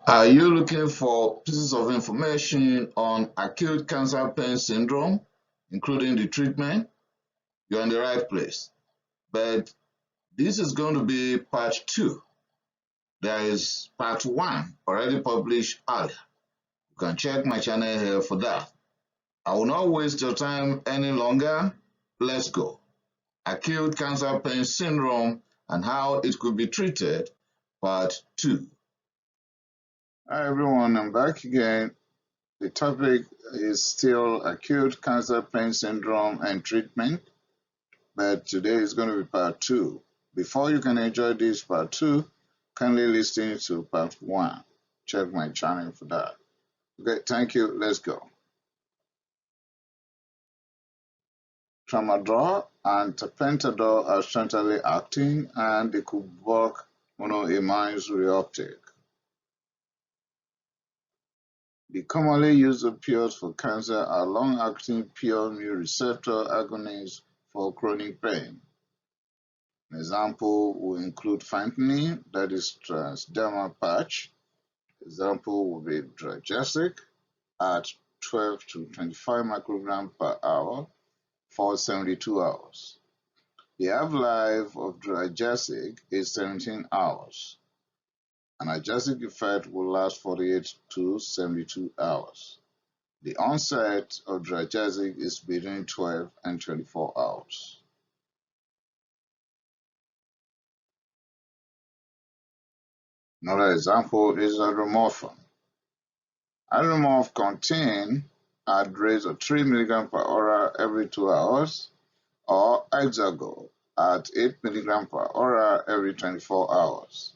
Are you looking for pieces of information on acute cancer pain syndrome, including the treatment? You're in the right place. But this is going to be part two. There is part one already published earlier. You can check my channel here for that. I will not waste your time any longer. Let's go. Acute cancer pain syndrome and how it could be treated, part two. Hi everyone, I'm back again. The topic is still acute cancer pain syndrome and treatment, but today is going to be part two. Before you can enjoy this part two, kindly listen to part one. Check my channel for that. Okay, thank you. Let's go. Tramadol and tapentadol are centrally acting and they could block monoamines reuptake. The commonly used opioids for cancer are long-acting pure mu receptor agonists for chronic pain. An example will include fentanyl, that is transdermal patch. Example will be Dragesic at 12 to 25 micrograms per hour for 72 hours. The half-life of Dragesic is 17 hours. An adjacent effect will last 48 to 72 hours. The onset of Dragesic is between 12 and 24 hours. Another example is hydromorphone. Hydromorph contain at rates of 3 mg per hour every 2 hours, or Hexago at 8 mg per hour every 24 hours.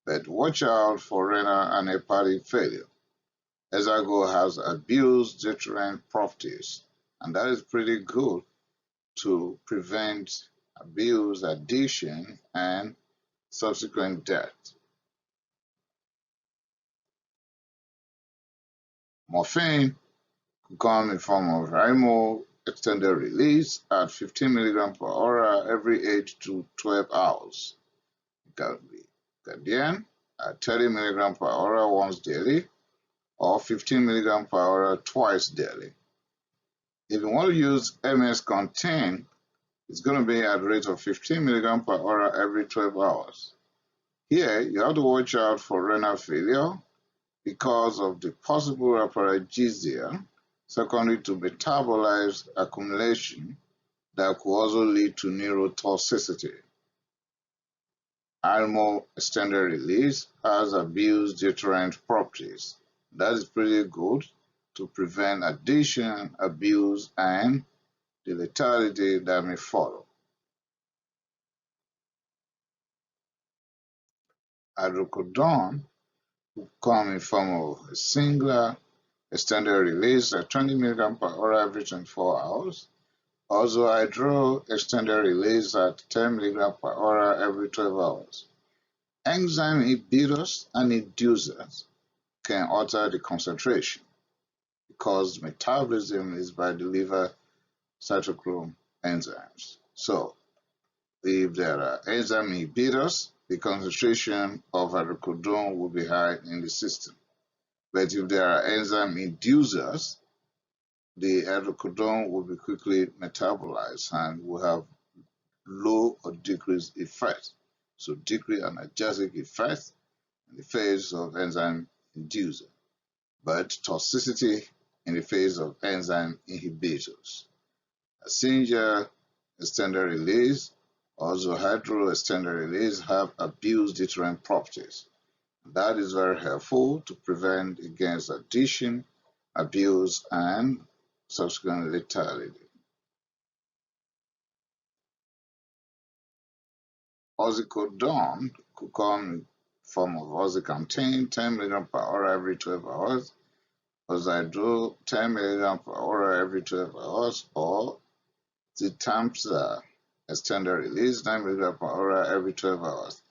But watch out for renal and hepatic failure. Hexago has abuse deterrent properties, and that is pretty good to prevent abuse, addiction, and subsequent death. Morphine could come in form of Rimo extended release at 15 mg per hour every 8 to 12 hours. It can be Guardian at 30 mg per hour once daily or 15 mg per hour twice daily. If you want to use MS Contain, it's going to be at a rate of 15 mg per hour every 12 hours. Here, you have to watch out for renal failure because of the possible hyperalgesia secondary to metabolized accumulation that could also lead to neurotoxicity. Almo extended release has abuse deterrent properties. That is pretty good to prevent addiction, abuse, and the lethality that may follow. Hydrocodone will come in form of a singular extended release at 20 mg per hour every 24 hours. Also, hydro extended release at 10 mg per hour every 12 hours. Enzyme inhibitors and inducers can alter the concentration because metabolism is by the liver cytochrome enzymes. So, if there are enzyme inhibitors, the concentration of hydrocodone will be high in the system. But if there are enzyme inducers, the hydrocodone will be quickly metabolized and will have low or decreased effect. So decrease analgesic effect in the phase of enzyme inducer, but toxicity in the phase of enzyme inhibitors. Messenger extended release, also hydro extended release have abuse deterrent properties. That is very helpful to prevent against addiction, abuse, and subsequent lethality. Oxycodone could come in form of oxycontin 10 mg per hour every 12 hours, Ozidro 10 mg per hour every 12 hours, or Zitamsa extended release 9 mg per hour every 12 hours.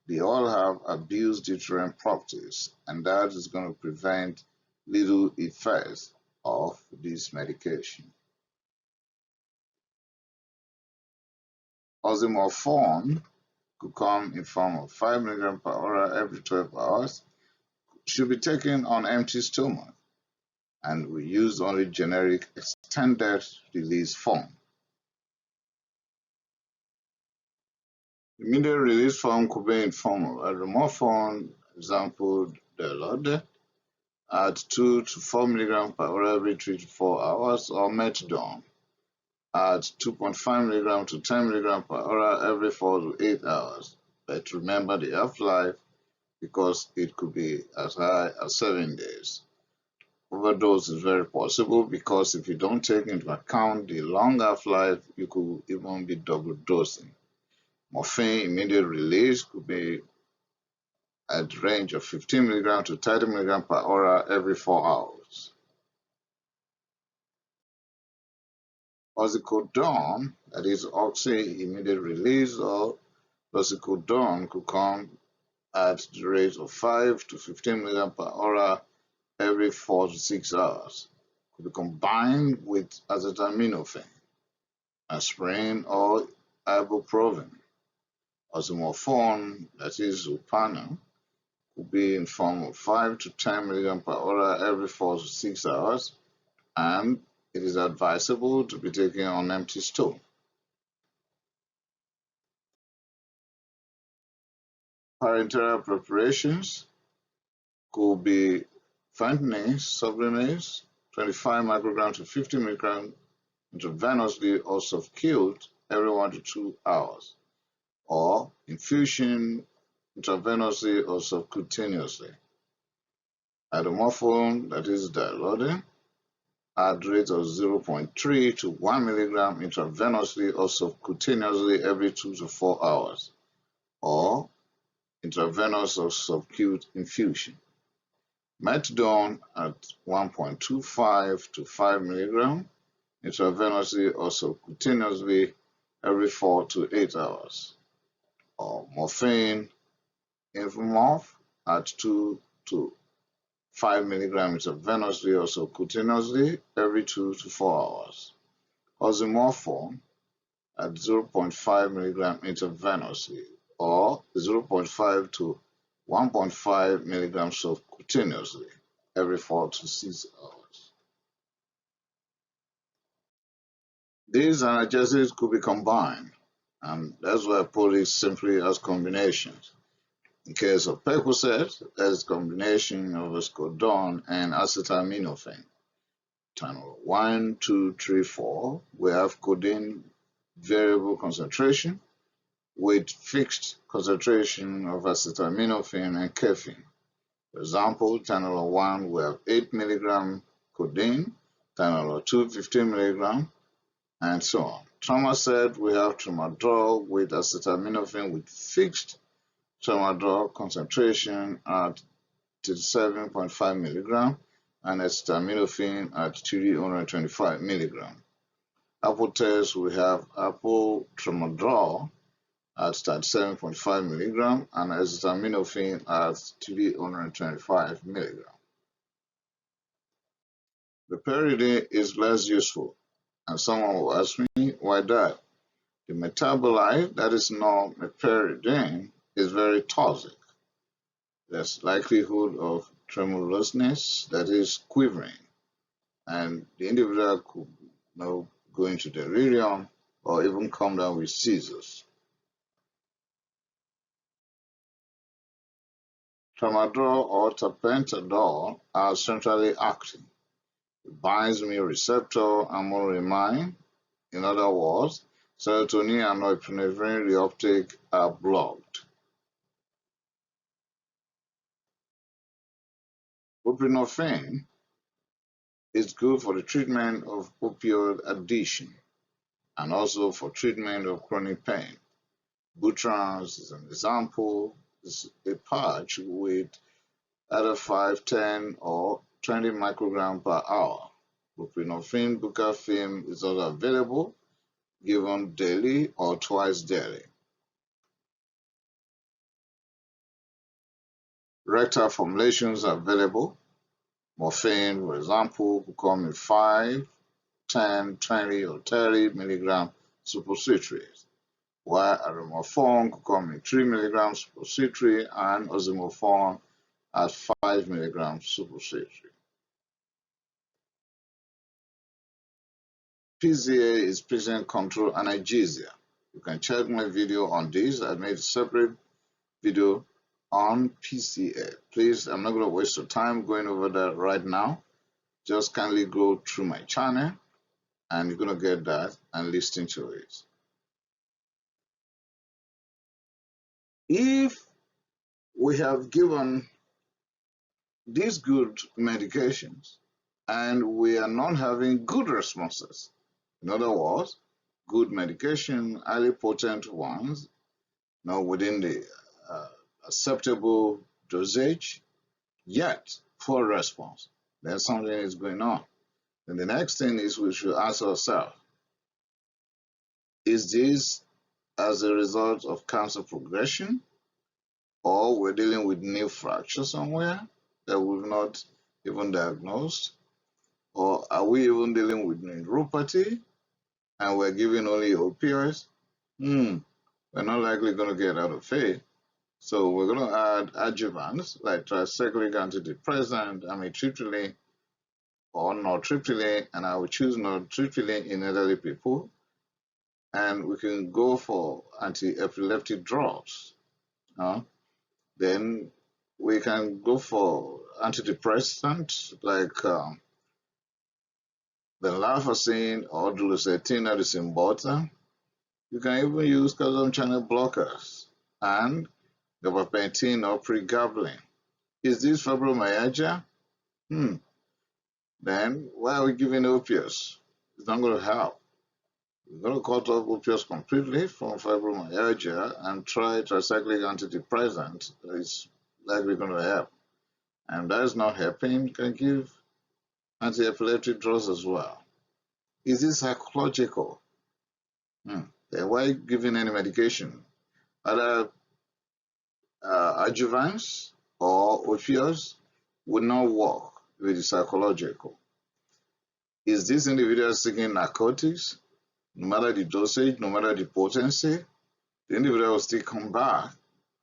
They all have abuse deterrent properties, and that is going to prevent little effects of this medication. Oxymorphone could come in form of 5 mg per hour every 12 hours, should be taken on empty stomach, and we use only generic extended release form. Immediate release form could be in form of acetaminophen, example DR.BEN'S, at 2 to 4 mg per hour every 3 to 4 hours, or methadone at 2.5 mg to 10 mg per hour every 4 to 8 hours. But remember the half-life, because it could be as high as 7 days. Overdose is very possible because if you don't take into account the long half-life, you could even be double dosing. Morphine immediate release could be at the range of 15 mg to 30 mg per hour every 4 hours. Oxycodone, that is oxy immediate release, or oxycodone could come at the rate of 5 to 15 mg per hour every 4 to 6 hours. Could be combined with acetaminophen, aspirin, or ibuprofen. Oxymorphone, that is Zupana, could be in form of 5 to 10 mg per hour every 4 to 6 hours, and it is advisable to be taken on empty stomach. Parenteral preparations could be fentanyl sublinase, 25 micrograms to 50 micrograms intravenously or subcutaneously every 1 to 2 hours, or infusion intravenously or subcutaneously. Acetaminophen, that is dilaudid, at rate of 0.3 to 1 milligram intravenously or subcutaneously every 2 to 4 hours, or intravenous or subcutaneous infusion. Methadone at 1.25 to 5 milligram intravenously or subcutaneously every 4 to 8 hours, or morphine, Infomorph at 2 to 5 mg intravenously or subcutaneously every 2 to 4 hours. Oxymorphone at 0.5 mg intravenously or 0.5 to 1.5 mg subcutaneously every 4 to 6 hours. These analgesics could be combined, and that's why I put it simply as combinations. In case of Percocet, there's a combination of oxycodone and acetaminophen. Channel 1, 2, 3, 4, we have codeine variable concentration with fixed concentration of acetaminophen and caffeine. For example, channel 1, we have 8 mg codeine, channel 2, 15 mg, and so on. Tramadol, we have tramadol with acetaminophen with fixed tramadol concentration at 37.5 mg and acetaminophen at 325 mg. Apple test, we have apple tramadol at 37.5 mg and acetaminophen at 325 mg. The pyridine is less useful, and someone will ask me why that. The metabolite that is known as pyridine is very toxic. There's likelihood of tremulousness, that is quivering, and the individual could go into delirium or even come down with seizures. Tramadol or tapentadol are centrally acting. It binds mu receptor and monoamine. In other words, serotonin and norepinephrine reuptake are blocked. Buprenorphine is good for the treatment of opioid addiction and also for treatment of chronic pain. Butrans is an example. It's a patch with either 5, 10, or 20 micrograms per hour. Buprenorphine buccal is also available, given daily or twice daily. Rectal formulations are available. Morphine, for example, could come in 5, 10, 20, or 30 milligram suppositories, while acetaminophen could come in 3 milligrams suppository and oxymorphone at 5 milligrams supersatory. PCA is patient control analgesia. You can check my video on this. I made a separate video on PCA. Please, I'm not going to waste your time going over that right now. Just kindly go through my channel and you're going to get that and listen to it. If we have given these good medications and we are not having good responses, in other words, good medication, highly potent ones, within the acceptable dosage, yet poor response, then something is going on. And the next thing is we should ask ourselves, is this as a result of cancer progression, or we're dealing with new fracture somewhere that we've not even diagnosed, or are we even dealing with neuropathy and we're giving only opioids? We're not likely going to get out of it. So we're going to add adjuvants like tricyclic antidepressant, amitriptyline, or nortriptyline, and I will choose nortriptyline in elderly people. And we can go for anti-epileptic drugs. Then we can go for antidepressants like venlafaxine or duloxetine or cymbalta. You can even use calcium channel blockers and gabapentin or pregabalin. Is this fibromyalgia? Then why are we giving opioids? It's not going to help. We're going to cut off opioids completely from fibromyalgia and try tricyclic antidepressant. It's likely going to help. And that is not helping, you can give anti-epileptic drugs as well. Is this psychological? Then why giving any medication? Other adjuvants or opioids would not work with the psychological. Is this individual seeking narcotics? No matter the dosage, no matter the potency, the individual will still come back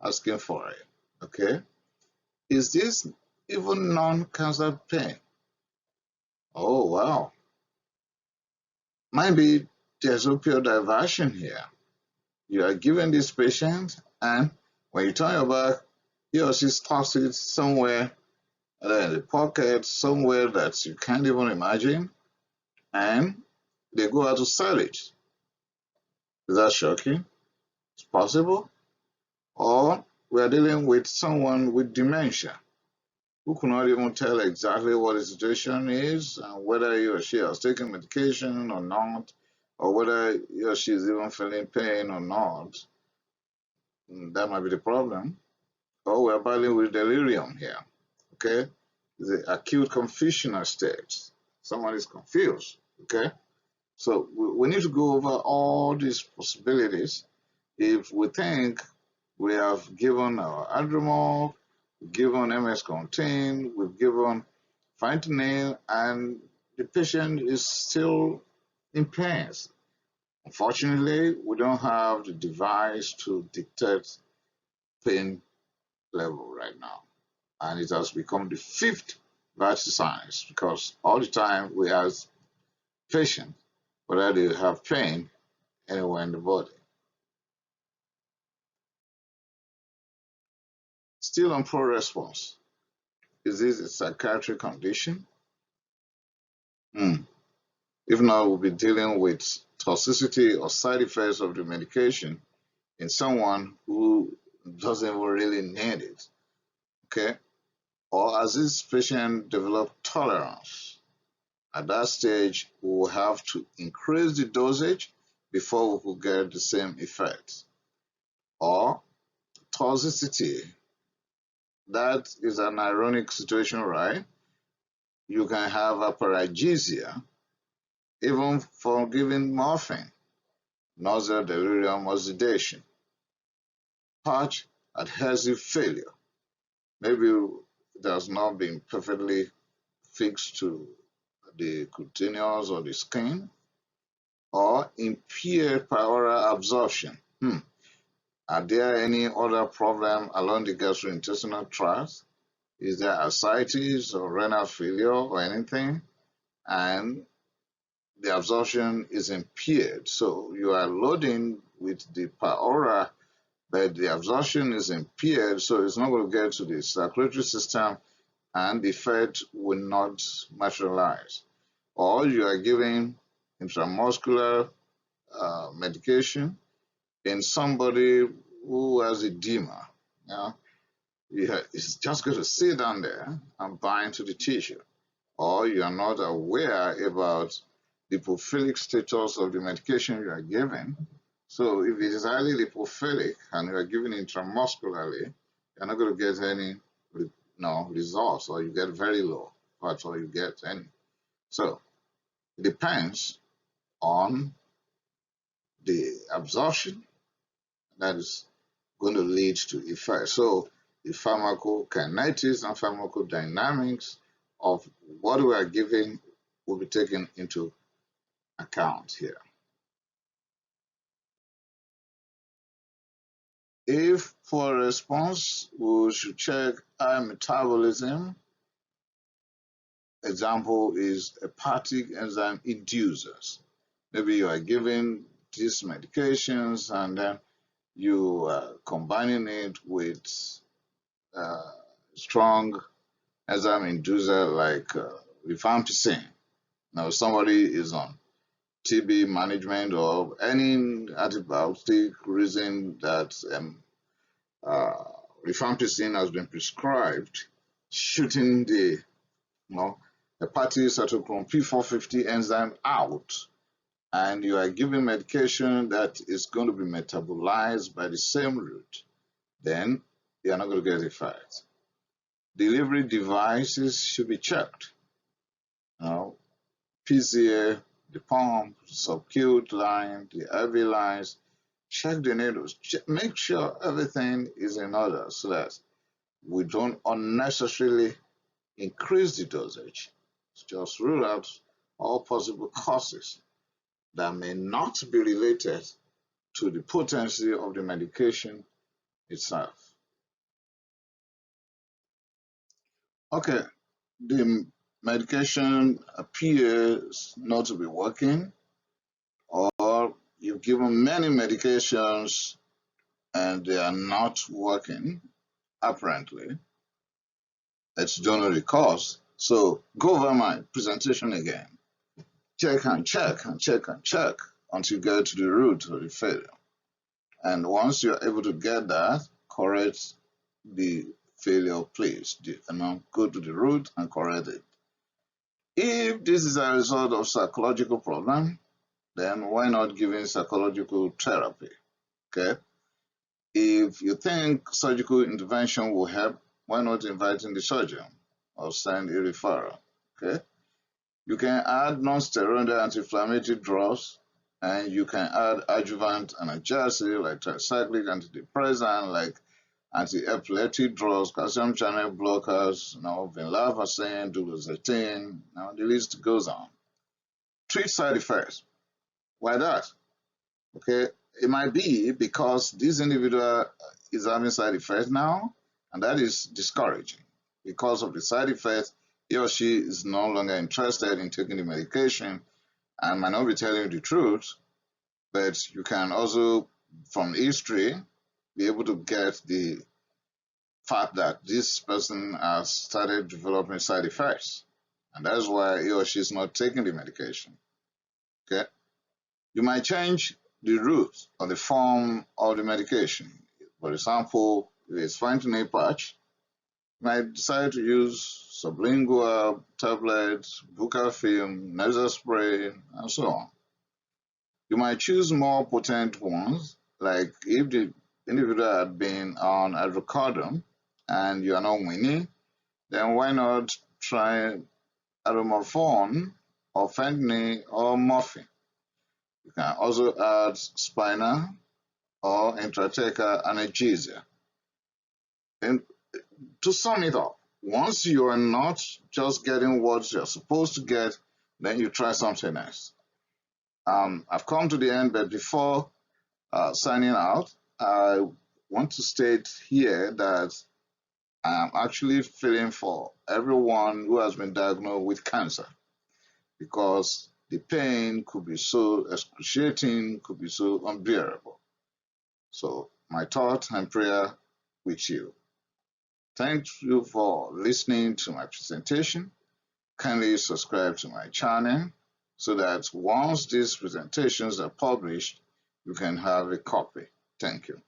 asking for it. Okay? Is this even non-cancer pain? Oh, wow. Maybe there's opioid diversion here. You are giving this patient, and when you turn your back, he or she stuffs it somewhere in the pocket, somewhere that you can't even imagine, and they go out to sell it. Is that shocking? It's possible. Or we are dealing with someone with dementia who could not even tell exactly what the situation is and whether he or she has taken medication or not, or whether he or she is even feeling pain or not. That might be the problem. Or we're battling with delirium here. Okay? The acute confusional state. Someone is confused. Okay? So we need to go over all these possibilities. If we think we have given our Adderall, we've given MS-Contain, we've given fentanyl, and the patient is still in pain. Unfortunately, we don't have the device to detect pain level right now. And it has become the fifth vital science because all the time we ask patients whether they have pain anywhere in the body. Still on poor response. Is this a psychiatric condition? If not, we'll be dealing with toxicity or side effects of the medication in someone who doesn't even really need it. Okay? Or has this patient developed tolerance? At that stage, we will have to increase the dosage before we could get the same effect. Or toxicity. That is an ironic situation, right? You can have hyperalgesia even for giving morphine, nausea, delirium, or sedation. Patch adhesive failure. Maybe it has not been perfectly fixed to the cutaneous or the skin, or impaired peroral absorption. Are there any other problem along the gastrointestinal tract? Is there ascites or renal failure or anything? And the absorption is impaired. So you are loading with the per aura, but the absorption is impaired, so it's not going to get to the circulatory system and the effect will not materialize. Or you are giving intramuscular medication in somebody who has edema. Yeah, it's just going to sit down there and bind to the tissue. Or you are not aware about the lipophilic status of the medication you are giving. So if it is highly lipophilic and you are giving intramuscularly, you're not going to get any results, or you get very low, but or you get any. So it depends on the absorption that is going to lead to effect. So the pharmacokinetics and pharmacodynamics of what we are giving will be taken into account here. If for a response, we should check high metabolism. Example is hepatic enzyme inducers. Maybe you are giving these medications and then you are combining it with strong enzyme inducer like rifampicin. Now, somebody is on TB management or any antibiotic reason that rifampicin has been prescribed, shooting the hepatic cytochrome P450 enzyme out, and you are giving medication that is going to be metabolized by the same route, then you are not going to get effect. Delivery devices should be checked. PCA, the pump, subcute line, the IV lines, check the needles, make sure everything is in order so that we don't unnecessarily increase the dosage. Just rule out all possible causes that may not be related to the potency of the medication itself. Okay, the medication appears not to be working, or you've given many medications and they are not working, apparently. It's generally cause. So go over my presentation again. Check and check and check and check until you get to the root of the failure. And once you're able to get that, correct the failure place. Go to the root and correct it. If this is a result of psychological problem, then why not giving psychological therapy? Okay. If you think surgical intervention will help, why not inviting the surgeon or send a referral? Okay. You can add non-steroidal anti-inflammatory drugs, and you can add adjuvant analgesic like tricyclic antidepressant, like anti-epileptic drugs, calcium channel blockers, venlafaxine, duloxetine. Now the list goes on. Treat side effects. Why that? Okay, it might be because this individual is having side effects now, and that is discouraging. Because of the side effects, he or she is no longer interested in taking the medication and might not be telling you the truth, but you can also, from history, be able to get the fact that this person has started developing side effects, and that's why he or she is not taking the medication. Okay, you might change the route or the form of the medication. For example, if it's fentanyl patch, you might decide to use sublingual tablets, buccal film, nasal spray, and so on. You might choose more potent ones, like if the individual had been on hydrocodone and you are not winning, then why not try aromorphone or fentanyl or morphine? You can also add spinal or intrathecal analgesia. And to sum it up, once you are not just getting what you're supposed to get, then you try something else. I've come to the end, but before signing out, I want to state here that I am actually feeling for everyone who has been diagnosed with cancer because the pain could be so excruciating, could be so unbearable. So, my thought and prayer with you. Thank you for listening to my presentation. Kindly subscribe to my channel so that once these presentations are published, you can have a copy. Thank you.